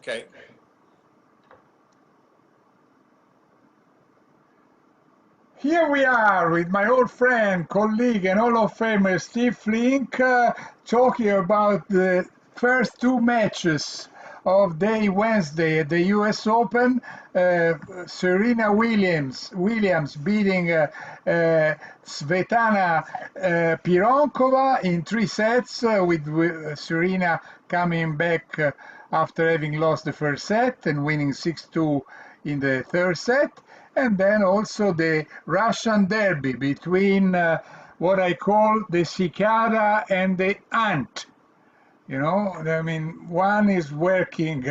Okay. Here we are with my old friend, colleague, and Hall of Famer Steve Flink, talking about the first two matches of day Wednesday at the U.S. Open. Serena Williams beating Svetlana Pironkova in 3 sets, with Serena coming back after having lost the first set and winning 6-2 in the third set. And then also the Russian derby between what I call the cicada and the ant. You know, I mean, one is working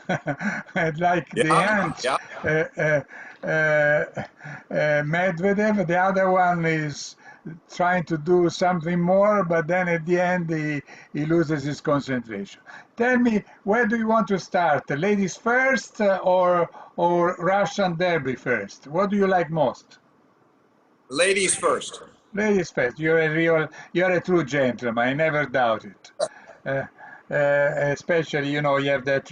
like the Yeah. ant, Yeah. Medvedev. The other one is trying to do something more, but then at the end he loses his concentration. Tell me, where do you want to start? The ladies first, or Russian derby first? What do you like most? Ladies first. Ladies first. You're a true gentleman. I never doubt it. Uh, Especially, you know, you have that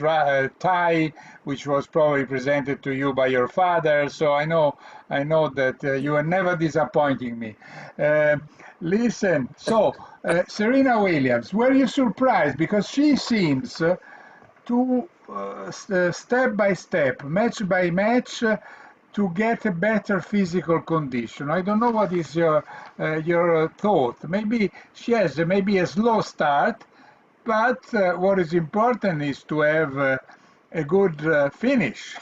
tie, which was probably presented to you by your father. So I know that you are never disappointing me. Uh, Listen, so Serena Williams, were you surprised? Because she seems to step by step, match by match, to get a better physical condition. I don't know what is your thought. Maybe she has maybe a slow start, but what is important is to have a good finish.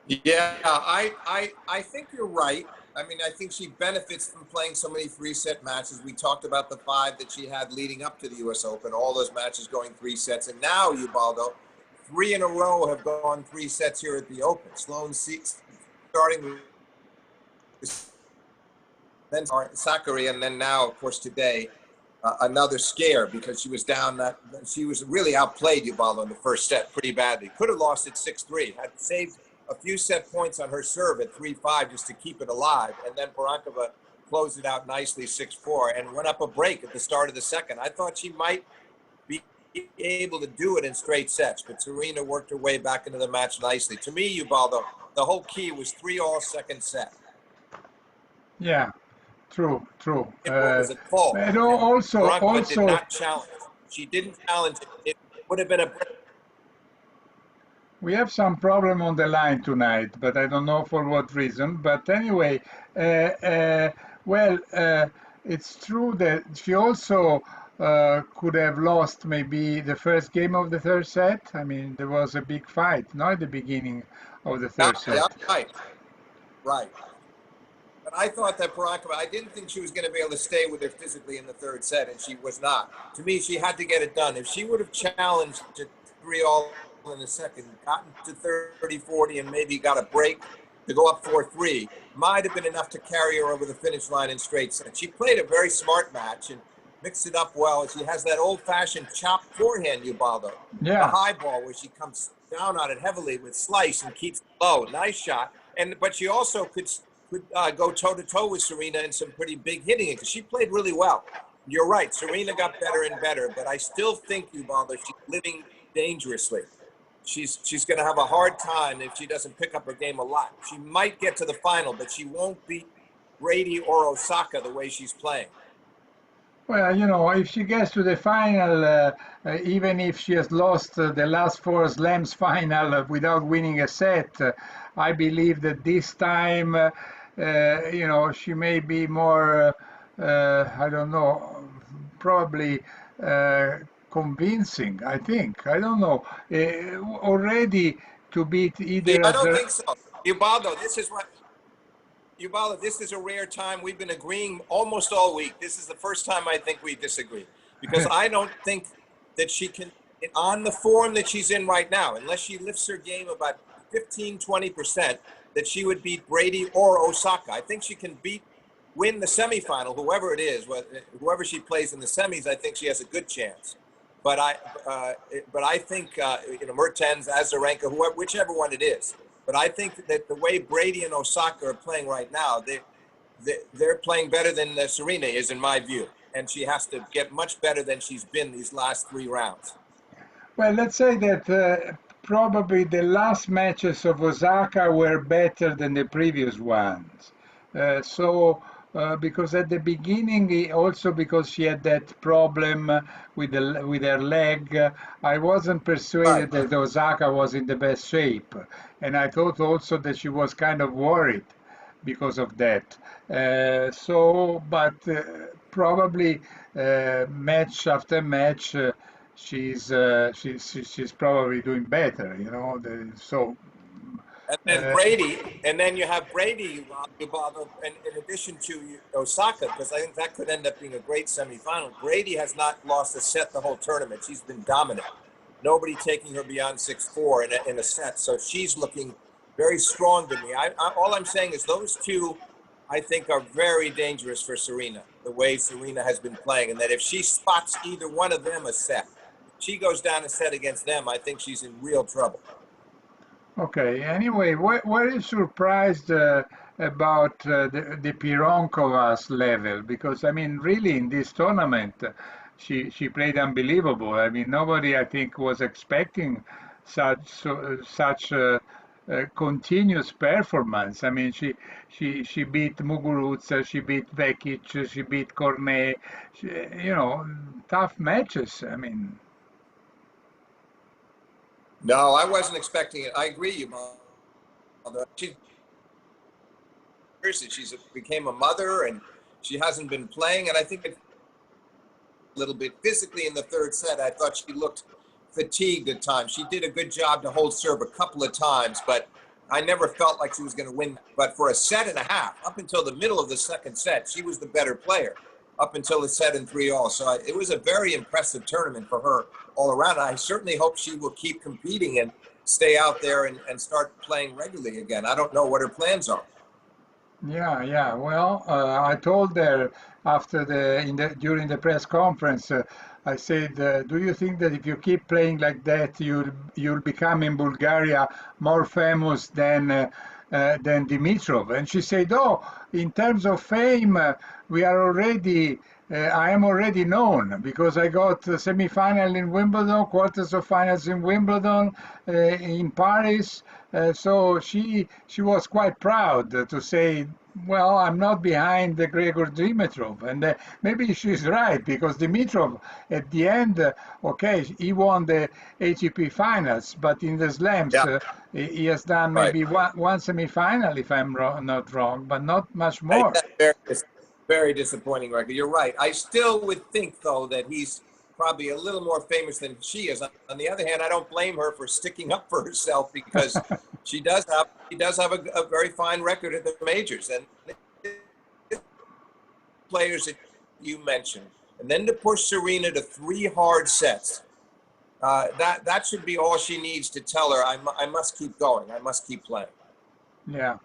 Yeah, I think you're right. I mean, I think she benefits from playing so many 3-set matches. We talked about the 5 that she had leading up to the U.S. Open, all those matches going 3 sets. And now, Ubaldo, 3 in a row have gone 3 sets here at the Open. Sloane starting with then Sakkari, and then now, of course, today, another scare because she was down. She was really outplayed Ubaldo in the first set pretty badly. Could have lost it 6-3. Had saved a few set points on her serve at 3-5 just to keep it alive, and then Pironkova closed it out nicely 6-4 and went up a break at the start of the second. I thought she might be able to do it in straight sets, but Serena worked her way back into the match nicely. To me, Ubaldo, the whole key was 3-all second set. Yeah, true, true. What was at fault, But and Pironkova did also, not challenge. She didn't challenge it. It would have been a break. we have some problem on the line tonight, but I don't know for what reason. But anyway, uh, uh, well, it's true that she also could have lost maybe the first game of the third set. I mean, there was a big fight, not at the beginning of the Yeah, third yeah, set. right, right. But I thought that Pironkova, I didn't think she was going to be able to stay with her physically in the third set, and she was not. To me, she had to get it done. If she would have challenged to 3-all in the second, gotten to 30-40, and maybe got a break to go up 4-3, might have been enough to carry her over the finish line in straight sets. She played a very smart match and mixed it up well. She has that old-fashioned chop forehand, Ubaldo, the Yeah. high ball where she comes down on it heavily with slice and keeps it low. Nice shot. But she also could go toe-to-toe with Serena in some pretty big hitting because she played really well. You're right. Serena got better and better, but I still think, Ubaldo, she's living dangerously. She's going to have a hard time if she doesn't pick up her game a lot. She might get to the final, but she won't beat Brady or Osaka the way she's playing. Well, you know, if she gets to the final, even if she has lost the last 4 slams final without winning a set, I believe that this time, you know, she may be more, I don't know, probably convincing, I think. I don't know. Already to beat See, either I of don't the. think so. Ubaldo, this is a rare time. We've been agreeing almost all week. This is the first time I think we disagree because I don't think that she can, on the form that she's in right now, unless she lifts her game about 15-20%, that she would beat Brady or Osaka. I think she can win the semifinal, whoever it is, whoever she plays in the semis. I think she has a good chance. But I think Mertens, Azarenka, whichever one it is. But I think that the way Brady and Osaka are playing right now, they're playing better than Serena is, in my view. And she has to get much better than she's been these last 3 rounds. Well, let's say that probably the last matches of Osaka were better than the previous ones. Because at the beginning, also because she had that problem with her leg, I wasn't Right. persuaded that Osaka was in the best shape, and I thought also that she was kind of worried because of that. But probably match after match, she's probably doing better, you know. And then Uh, Brady, and then you have Brady, Ubaldo, in addition to Osaka, because I think that could end up being a great semifinal. Brady has not lost a set the whole tournament. She's been dominant. Nobody taking her beyond 6-4 in a set. So she's looking very strong to me. All I'm saying is those two, I think, are very dangerous for Serena, the way Serena has been playing. And that if she spots either one of them a set, if she goes down a set against them, I think she's in real trouble. Okay. Anyway, what is surprised about the Pironkova's level? Because I mean, really, in this tournament, she played unbelievable. I mean, nobody, I think, was expecting such continuous performance. I mean, she beat Muguruza, she beat Vekic, she beat Cornet. She, you know, tough matches. I mean, No, I wasn't expecting it. I agree, you. She's became a mother and she hasn't been playing. And I think a little bit physically in the third set, I thought she looked fatigued at times. She did a good job to hold serve a couple of times, but I never felt like she was going to win. But for a set and a half, up until the middle of the second set, she was the better player up until the set and 3-all. So it was a very impressive tournament for her all around. I certainly hope she will keep competing and stay out there and start playing regularly again. I don't know what her plans are. yeah, yeah. Well, I told her after during the press conference, I said, "Do you think that if you keep playing like that, you'll become in Bulgaria more famous than Dimitrov?" And she said, "Oh, in terms of fame, we are already." I am already known because I got semi-final in Wimbledon, quarters of finals in Wimbledon, in Paris. So she was quite proud to say, "Well, I'm not behind the Gregor Dimitrov," and maybe she's right because Dimitrov, at the end, okay, he won the ATP finals, but in the slams, Yeah, he has done right. maybe one semi-final, if I'm not wrong, but not much Yeah, more. very disappointing record. You're right. I still would think, though, that he's probably a little more famous than she is. On the other hand, I don't blame her for sticking up for herself because she does have a very fine record at the majors and players that you mentioned, and then to push Serena to 3 hard sets. That should be all she needs to tell her. I must keep going. I must keep playing. Yeah.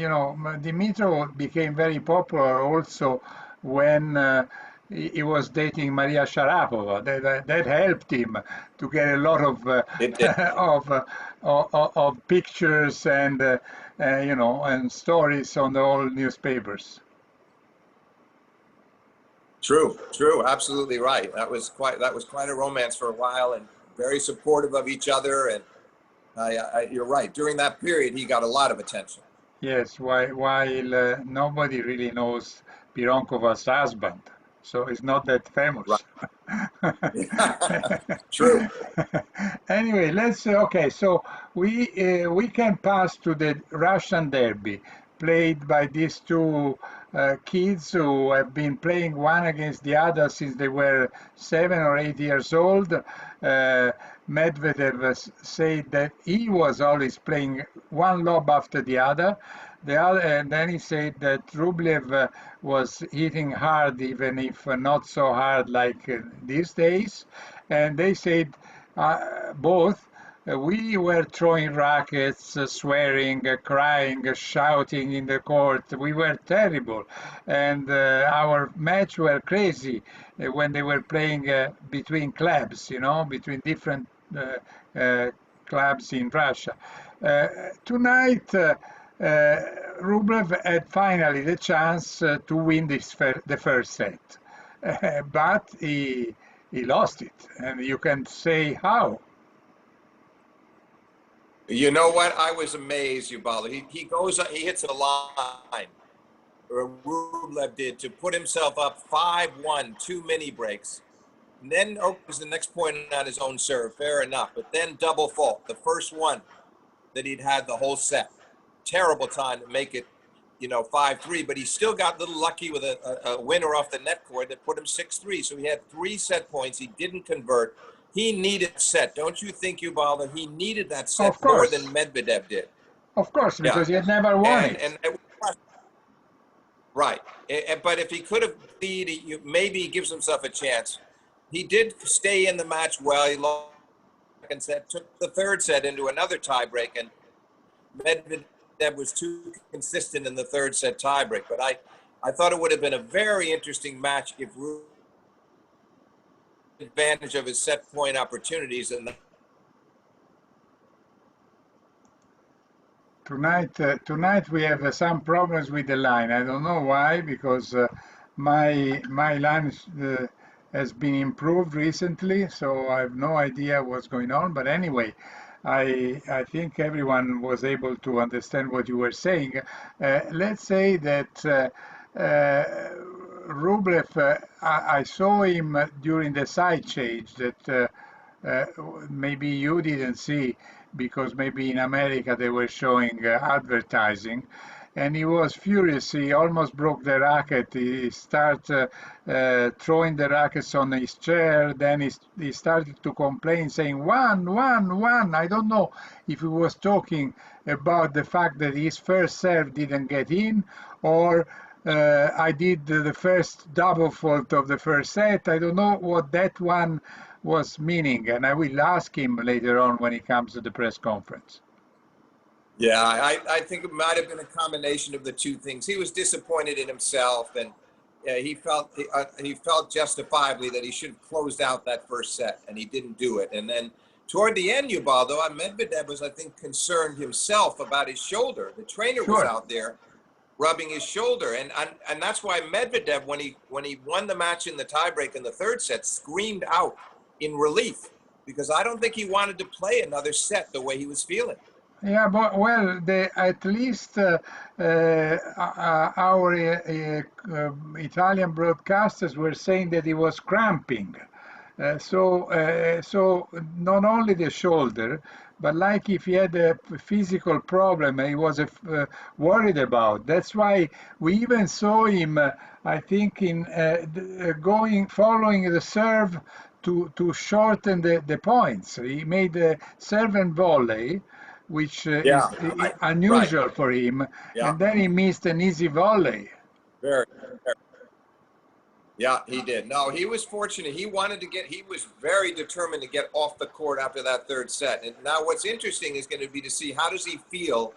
You know, Dimitrov became very popular also when he was dating Maria Sharapova. That helped him to get a lot of It did. of pictures and you know, and stories on the all newspapers. True, true, absolutely right. That was quite a romance for a while, and very supportive of each other. And you're right. During that period, he got a lot of attention. Yes, while nobody really knows Pironkova's husband, so he's not that Right. famous. True. Anyway, let's okay. So we can pass to the Russian derby, played by these two kids who have been playing one against the other since they were 7 or 8 years old. Medvedev said that he was always playing one lob after the other. And then he said that Rublev was hitting hard, even if not so hard like these days. And they said both. We were throwing rackets, swearing, crying, shouting in the court. We were terrible, and our match were crazy when they were playing between clubs, you know, between different uh, clubs in Russia. Uh, Tonight, Rublev had finally the chance to win the first set, but he lost it, and you can say how. You know what? I was amazed, Ubaldo. He goes, he hits a line, or Rublev did, to put himself up 5-1, 2 mini breaks. And then opens the next point on his own serve. Fair enough. But then double fault, the first one that he'd had the whole set. Terrible time to make it, 5-3. But he still got a little lucky with a winner off the net cord that put him 6-3. So he had 3 set points. He didn't convert. He needed a set. Don't you think, Ubaldo? He needed that set Of more than course, Medvedev did. of course, Yeah. because he had never won it. Right. But if he could have maybe he gives himself a chance. He did stay in the match well. He lost the second set, took the third set into another tiebreak, and Medvedev was too consistent in the third set tiebreak. But I thought it would have been a very interesting match if Rublev took advantage of his set point opportunities. And Tonight we have some problems with the line. I don't know why, because my line has been improved recently, so I have no idea what's going on. But anyway, I think everyone was able to understand what you were saying. Let's say that Rublev, I saw him during the side change that uh, maybe you didn't see, because maybe in America they were showing advertising, and he was furious. He almost broke the racket. He started throwing the rackets on his chair. Then he started to complain, saying, "One, one, one." I don't know if he was talking about the fact that his first serve didn't get in, or I did the first double fault of the first set. I don't know what that one was meaning, and I will ask him later on when he comes to the press conference. yeah, I think it might have been a combination of the two things. He was disappointed in himself, and he felt justifiably that he should have closed out that first set, and he didn't do it. And then toward the end, Ubaldo, Medvedev was, I think, concerned himself about his shoulder. The trainer was Sure. out there rubbing his shoulder, and that's why Medvedev, when he won the match in the tiebreak in the third set, screamed out in relief, because I don't think he wanted to play another set the way he was feeling. Yeah, but well, at least our Italian broadcasters were saying that he was cramping. So not only the shoulder, but like if he had a physical problem, he was worried about. That's why we even saw him, I think, in following the serve to shorten the points. He made a serve and volley, which Yeah, is right. unusual for him, Yeah, and then he missed an easy volley. very. Yeah, he did. No, he was fortunate. He was very determined to get off the court after that third set. And now what's interesting is going to be to see how does he feel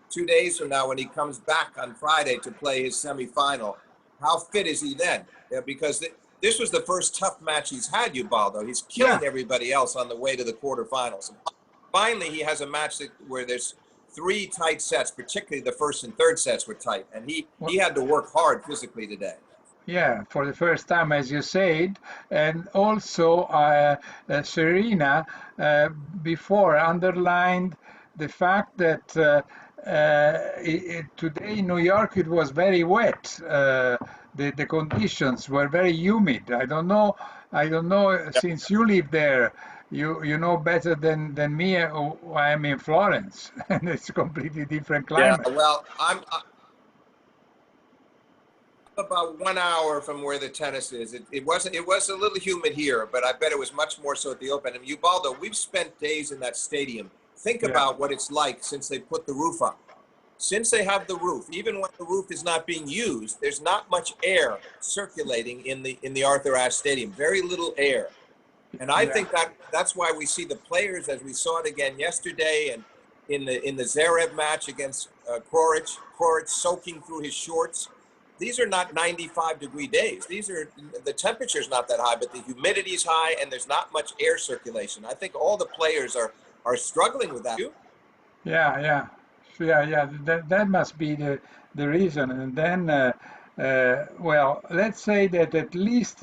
2 days from now when he comes back on Friday to play his semifinal. How fit is he then? Yeah, because this was the first tough match he's had, Ubaldo. He's Yeah, killing everybody else on the way to the quarterfinals. And finally, he has a match where there's 3 tight sets, particularly the first and third sets were tight. And he had to work hard physically today. yeah, for the first time, as you said, and also Serena before underlined the fact that today in New York it was very wet. The conditions were very humid. I don't know. Since you live there, you know better than me. I am in Florence, and it's a completely different Yeah, climate. well, I'm about 1 hour from where the tennis is. It was a little humid here, but I bet it was much more so at the Open. And Ubaldo, we've spent days in that stadium. Think Yeah. about what it's like since they put the roof on. Since they have the roof, even when the roof is not being used, there's not much air circulating in the Arthur Ashe Stadium. Very little air. And I Yeah. think that's why we see the players, as we saw it again yesterday, and in the Zverev match against Kroric soaking through his shorts. These are not 95-degree days. The temperature's not that high, but the humidity's high, and there's not much air circulation. I think all the players are struggling with that. Yeah, yeah, yeah, yeah. That must be the reason. And then, well, let's say that at least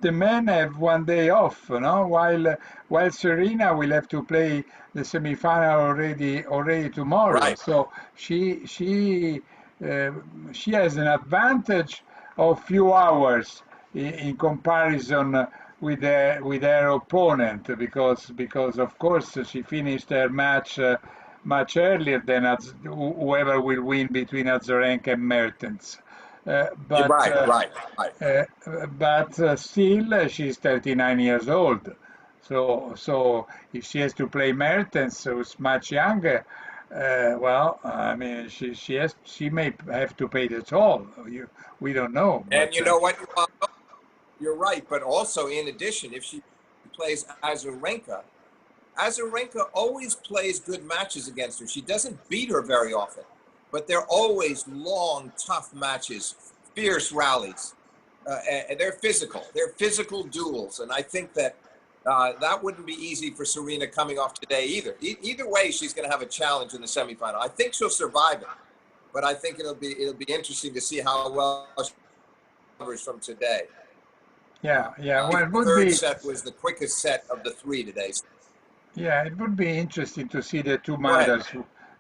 the men have 1 day off, no? While Serena will have to play the semifinal already tomorrow. Right. So uh, she has an advantage of few hours in comparison with her opponent, because of course she finished her match much earlier than whoever will win between Azarenka and Mertens. Uh, You're but right, uh, right, right. uh, but still, she's 39 years old. So if she has to play Mertens, who's much younger, well, I mean, she may have to pay the toll. We don't know, And but you know what? You're right. But also, in addition, if she plays Azarenka always plays good matches against her. She doesn't beat her very often, but they're always long, tough matches, fierce rallies. And they're physical. They're physical duels. And I think that that wouldn't be easy for Serena coming off today either. Either way, she's going to have a challenge in the semifinal. I think she'll survive it, but I think it'll be interesting to see how well she recovers from today. yeah. Well, The third set was the quickest set of the three today. it would be interesting to see the two Go ahead. mothers.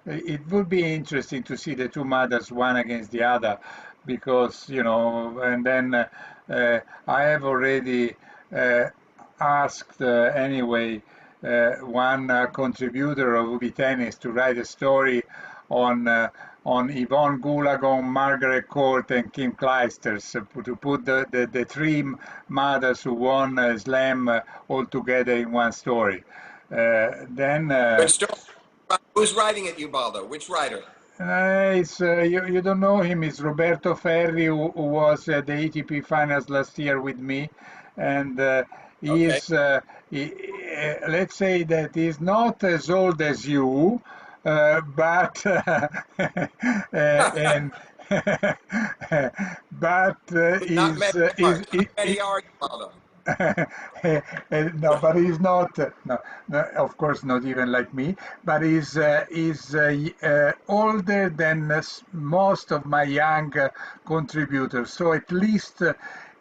It would be interesting to see the two mothers one against the other, because and then I have already uh, asked anyway one contributor of Ubi Tennis to write a story on uh, on Yvonne Goolagong, Margaret Court, and Kim Clijsters, to put the three mothers who won Slam all together in one story. Then Good story. Who's writing it, Ubaldo? Which writer? it's you don't know him. It's Roberto Ferri, who was at the ATP finals last year with me, and he Okay. is let's say that he's not as old as you, but and but Not is many are. Not many are, Ubaldo. no, but he's not. No, no, of course, not even like me. But he's older than most of my young contributors. So at least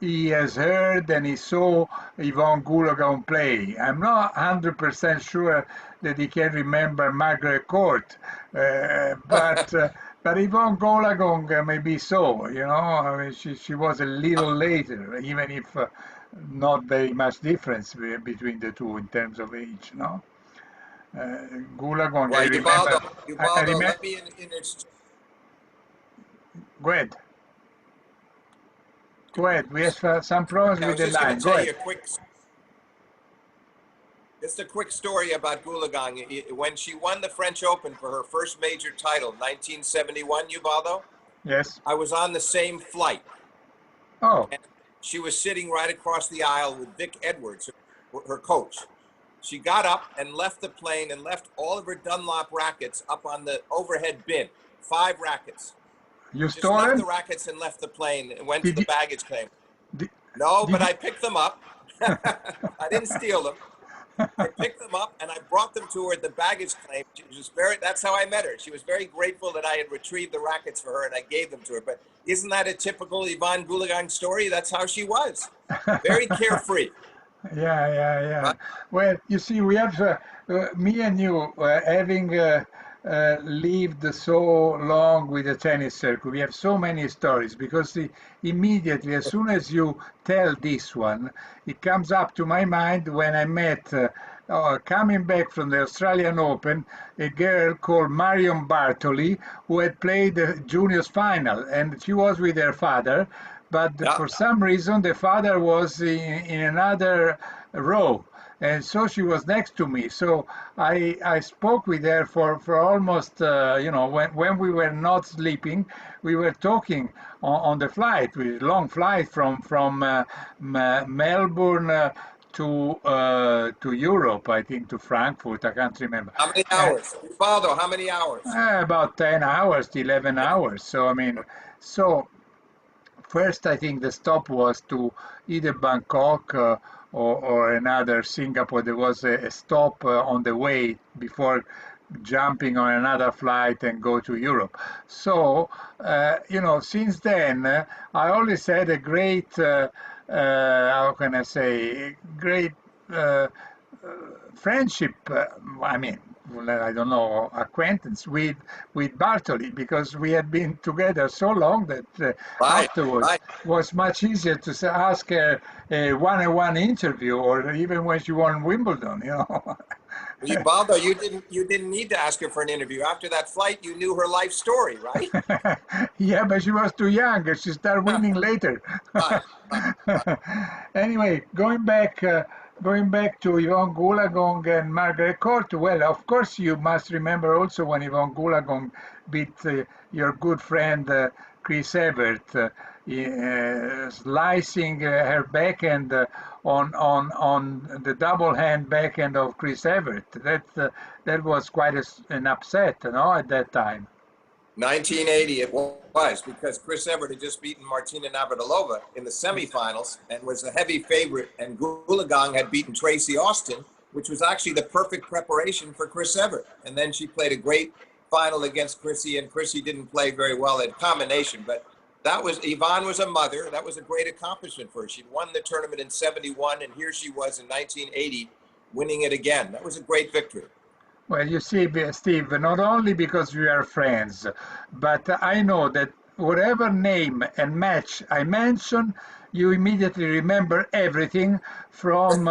he has heard and he saw Yvonne Goolagong play. I'm not 100% sure that he can remember Margaret Court, but Yvonne Goolagong maybe so. I mean, she was a little later, even if not very much difference between the two in terms of age, no? Goolagong, I Well, remember. I Ubaldo, remember. let me Go ahead. Go ahead. We have some problems I with was the just going to line. Go tell ahead. you just a quick story about Goolagong. When she won the French Open for her first major title, 1971, Ubaldo, Yes. I was on the same flight. Oh, And she was sitting right across the aisle with Vic Edwards, her coach. She got up and left the plane and left all of her Dunlop rackets up on the overhead bin, 5 rackets. you Just left stolen? the rackets and left the plane and went to Did the you? baggage claim. Did, No, did but you? I picked them up. I didn't steal them. I picked them up and I brought them to her at the baggage claim. That's how I met her. She was very grateful that I had retrieved the rackets for her and I gave them to her. But isn't that a typical Yvonne Goolagong story? That's how she was. Very carefree. Yeah. Well, you see, we have me and you having lived so long with the tennis circle. We have so many stories because immediately, as soon as you tell this one, it comes up to my mind when I met. Coming back from the Australian Open, a girl called Marion Bartoli, who had played the juniors final, and she was with her father, but Yeah. for some reason the father was in another row, and so she was next to me. So I spoke with her for almost when we were not sleeping, we were talking on the flight, with long flight from Melbourne to Europe, I think, to Frankfurt, I can't remember. How many hours? Ubaldo, how many hours? About 10 hours to 11 hours. So, I mean, so first, I think the stop was to either Bangkok or another Singapore. There was a stop on the way before jumping on another flight and go to Europe. So, since then, I always had a great how can I say, great uh, friendship. I mean, well, I don't know, acquaintance with Bartoli, because we had been together so long that Right, afterwards right. was much easier to ask her a one-on-one interview, or even when she won Wimbledon, you know. Ubaldo, you didn't need to ask her for an interview. After that flight, you knew her life story, right? Yeah, but she was too young. She started winning later. Right, right, right. Anyway, going back to Yvonne Goolagong and Margaret Court. Well, of course, you must remember also when Yvonne Goolagong beat your good friend Chris Evert, slicing her backhand on the double hand backhand of Chris Evert. That was quite an upset, you know, at that time. 1980 it was, because Chris Evert had just beaten Martina Navratilova in the semifinals and was a heavy favorite, and Goolagong had beaten Tracy Austin, which was actually the perfect preparation for Chris Evert. And then she played a great final against Chrissy, and Chrissy didn't play very well at combination, but that was, Yvonne was a mother. That was a great accomplishment for her. She'd won the tournament in 71, and here she was in 1980 winning it again. That was a great victory. Well, you see, Steve, not only because we are friends, but I know that whatever name and match I mention, you immediately remember everything from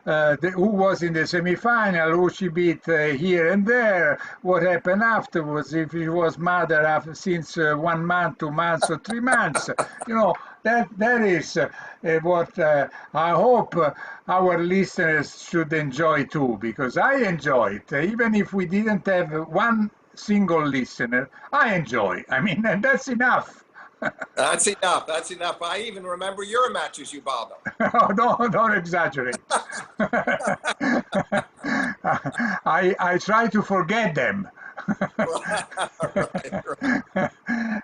who was in the semifinal, who she beat here and there, what happened afterwards, if she was mother after, since 1 month, 2 months, or 3 months. You know, that is what I hope our listeners should enjoy too, because I enjoy it. Even if we didn't have one single listener, I enjoy. I mean, and that's enough. That's enough. That's enough. I even remember your matches, Ubaldo. Oh, don't exaggerate. I try to forget them. Right, right.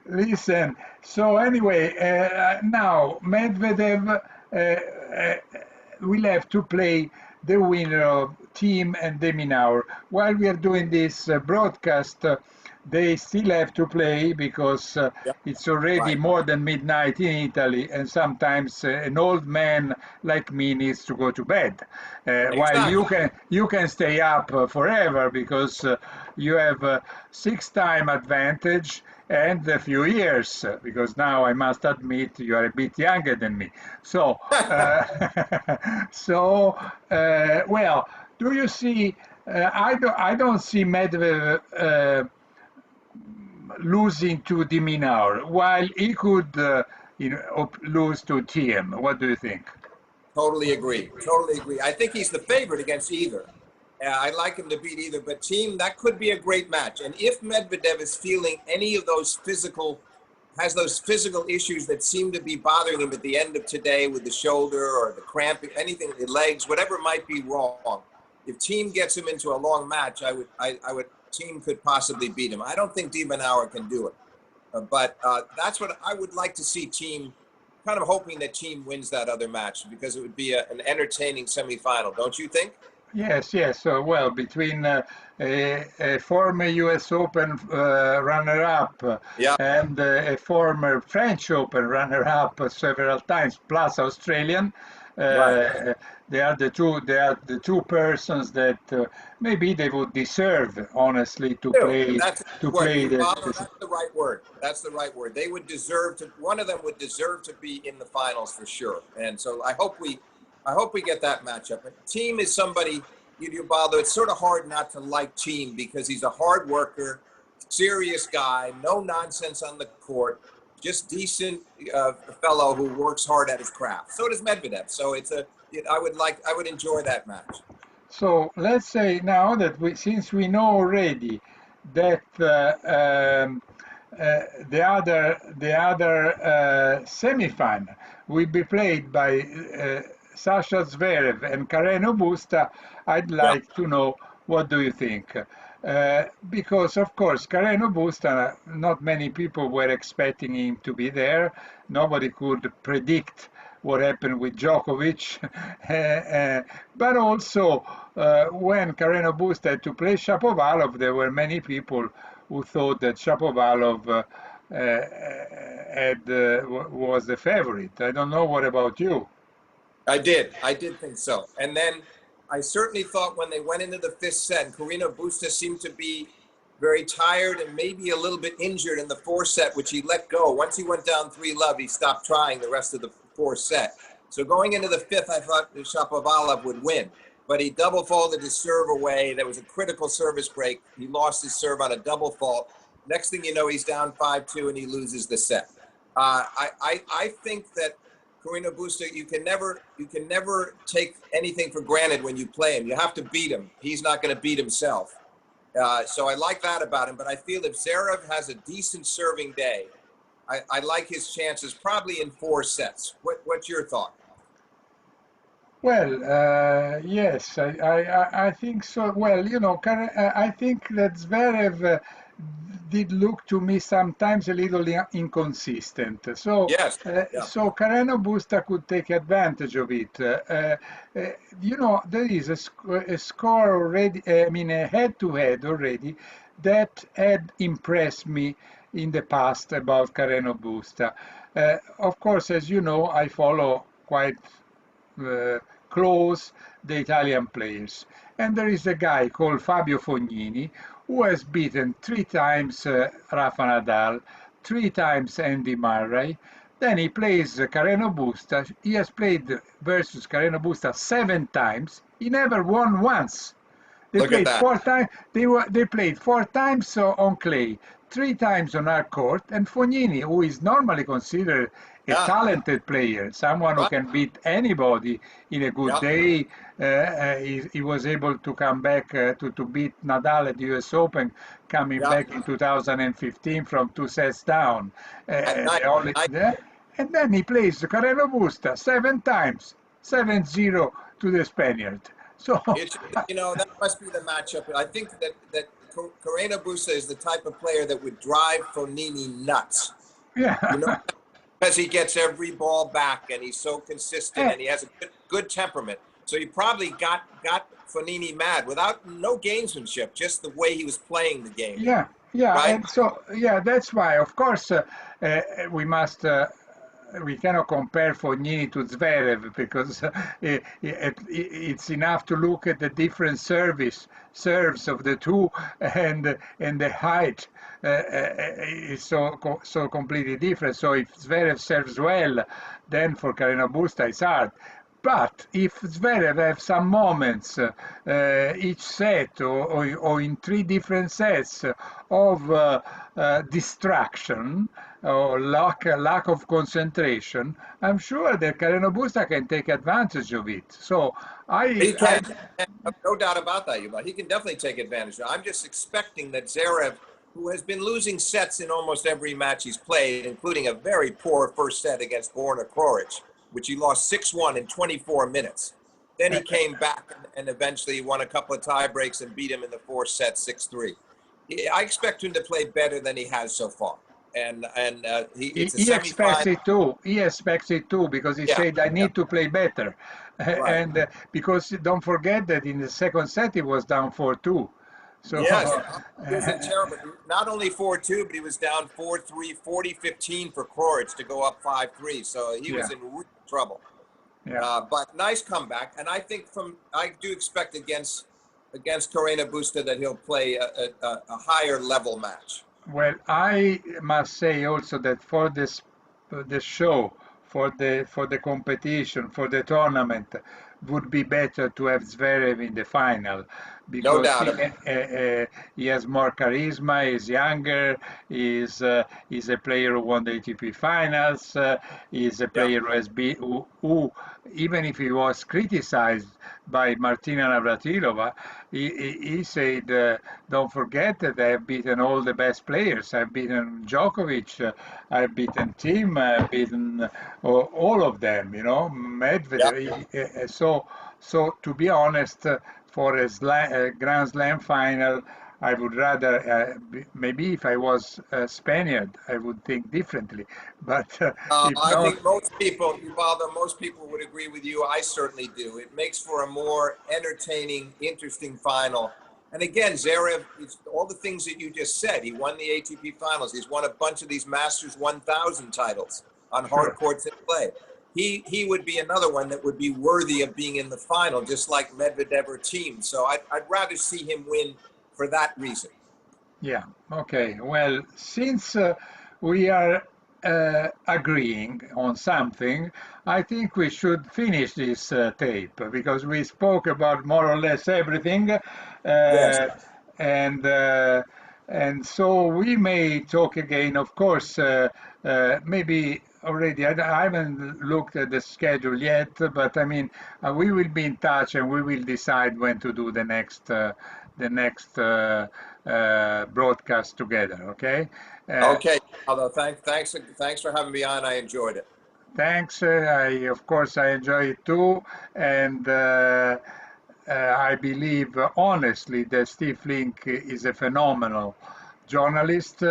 Listen, so anyway, now Medvedev will have to play the winner of team and Deminaur. While we are doing this broadcast, they still have to play because Yep, it's already right. more than midnight in Italy, and sometimes an old man like me needs to go to bed. While Exactly. you can stay up forever because you have 6 time advantage and a few years, because now I must admit you are a bit younger than me. So, so well, do you see? I don't see Medvedev losing to Diminar, while he could lose to TM. What do you think? Totally agree. Totally agree. I think he's the favorite against either. I'd like him to beat either, but team, that could be a great match. And if Medvedev is feeling any of those has those physical issues that seem to be bothering him at the end of today with the shoulder or the cramping, anything, the legs, whatever might be wrong, if team gets him into a long match, team could possibly beat him. I don't think Demonauer can do it. But that's what I would like to see team, kind of hoping that team wins that other match, because it would be an entertaining semifinal, don't you think? Yes, yes. So, well, between a former U.S. Open runner-up Yeah, and a former French Open runner-up several times, plus Australian, right. uh, they are the two. They are the two persons that maybe they would deserve, honestly, to Two. play That's a to good word. play That's the right word. That's the right word. They would deserve to. One of them would deserve to be in the finals for sure. And so I hope we get that matchup. But team is somebody, Ubaldo. It's sort of hard not to like team because he's a hard worker, serious guy, no nonsense on the court, just decent fellow who works hard at his craft. So does Medvedev. So I would enjoy that match. So let's say now that since we know already that the other semifinal will be played by Sasha Zverev and Carreno Busta, I'd Yeah. like to know, what do you think? Because of course Carreno Busta, not many people were expecting him to be there. Nobody could predict what happened with Djokovic. But also, when Carreno Busta had to play Shapovalov, there were many people who thought that Shapovalov was the favorite. I don't know. What about you? I did. I did think so. And then I certainly thought when they went into the fifth set, and Carreno Busta seemed to be very tired and maybe a little bit injured in the fourth set, which he let go. Once he went down 3-love, he stopped trying the rest of the fourth set. So going into the fifth, I thought Shapovalov would win. But he double faulted his serve away. There was a critical service break. He lost his serve on a double fault. Next thing you know, he's down 5-2 and he loses the set. I think that Carreno Busta, you can never take anything for granted when you play him. You have to beat him. He's not going to beat himself. So I like that about him. But I feel if Zverev has a decent serving day, I like his chances probably in 4 sets. What's your thought? Well, yes, I think so. Well, I think that Zverev did look to me sometimes a little inconsistent. Yes. Yeah. So Carreno Busta could take advantage of it. There is a score already, I mean, a head-to-head already that had impressed me in the past about Carreno Busta. Of course, as you know, I follow quite uh, close the Italian players. And there is a guy called Fabio Fognini who has beaten 3 times Rafa Nadal, 3 times Andy Murray. Then he plays Carreno Busta. He has played versus Carreno Busta 7 times. He never won once. They Look at played that. 4 times. They played 4 times on clay, 3 times on hard court. And Fognini, who is normally considered a Yeah. talented player, someone who Right. can beat anybody in a good Yeah. day, he was able to come back to beat Nadal at the U.S. Open, coming Yeah. back in 2015 from 2 sets down. Nice. And then he plays Carreno Busta 7 times, 7-0 to the Spaniard. So It's that must be the matchup. I think that Carreno Busta is the type of player that would drive Fonini nuts. You know, yeah. because he gets every ball back and he's so consistent Eh, and he has a good temperament. So he probably got Fonini mad without no gamesmanship, just the way he was playing the game, yeah, yeah, right? and so yeah, that's why, of course, uh, we must. We cannot compare Fognini to Zverev because it's enough to look at the different serves of the two, and the height is so completely different. So if Zverev serves well, then for Carreno Busta it's hard. But if Zverev has some moments each set or in 3 different sets of distraction or lack of concentration, I'm sure that Carreno Busta can take advantage of it. So He I can, no doubt about that. He can definitely take advantage. I'm just expecting that Zverev, who has been losing sets in almost every match he's played, including a very poor first set against Borna Coric, which he lost 6-1 in 24 minutes. Then he came back and eventually won a couple of tie breaks and beat him in the fourth set 6-3. I expect him to play better than he has so far. And it's a he expects semifinal. it too. He expects it too because he Yeah, said, "I yeah, need to play better," right. and because don't forget that in the second set he was down 4-2. So Yes, he was in terrible. Not only 4-2, but he was down 4-3, 40-15 for Coric to go up 5-3. So he was yeah, in real trouble. yeah. But nice comeback, and I think I do expect against Carreno Busta that he'll play a higher level match. Well, I must say also that for the show, for the competition, for the tournament, would be better to have Zverev in the final No because doubt about he has more charisma, he's younger, he's a player who won the ATP finals, he's a it. Yeah, player who has been who even if he was criticized by Martina Navratilova, he said, don't forget that I have beaten all the best players. I've beaten Djokovic, I've beaten Tim, I've beaten all of them, yeah. Medvedev. So to be honest, for a Grand Slam final, I would rather, maybe if I was a Spaniard, I would think differently. But if I not, think most people, Ubaldo, most people would agree with you. I certainly do. It makes for a more entertaining, interesting final. And again, Zverev, it's all the things that you just said. He won the ATP finals. He's won a bunch of these Masters 1000 titles on hard sure. courts in play. he would be another one that would be worthy of being in the final, just like Medvedev or Team. So I'd rather see him win for that reason. Yeah, okay. Well, since we are agreeing on something, I think we should finish this tape because we spoke about more or less everything, Yes. and uh, and so we may talk again. Of course, maybe already. I haven't looked at the schedule yet, but I mean, we will be in touch and we will decide when to do the next broadcast together. Okay. Okay. Although thanks for having me on. I enjoyed it. Thanks. Of course, I enjoy it too, and I believe honestly that Steve Flink is a phenomenal journalist.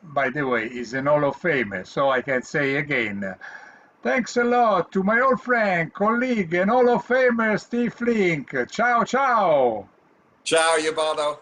By the way, he's an Hall of Famer, so I can say again, thanks a lot to my old friend, colleague, and Hall of Famer Steve Flink. Ciao, ciao. Ciao, Ubaldo.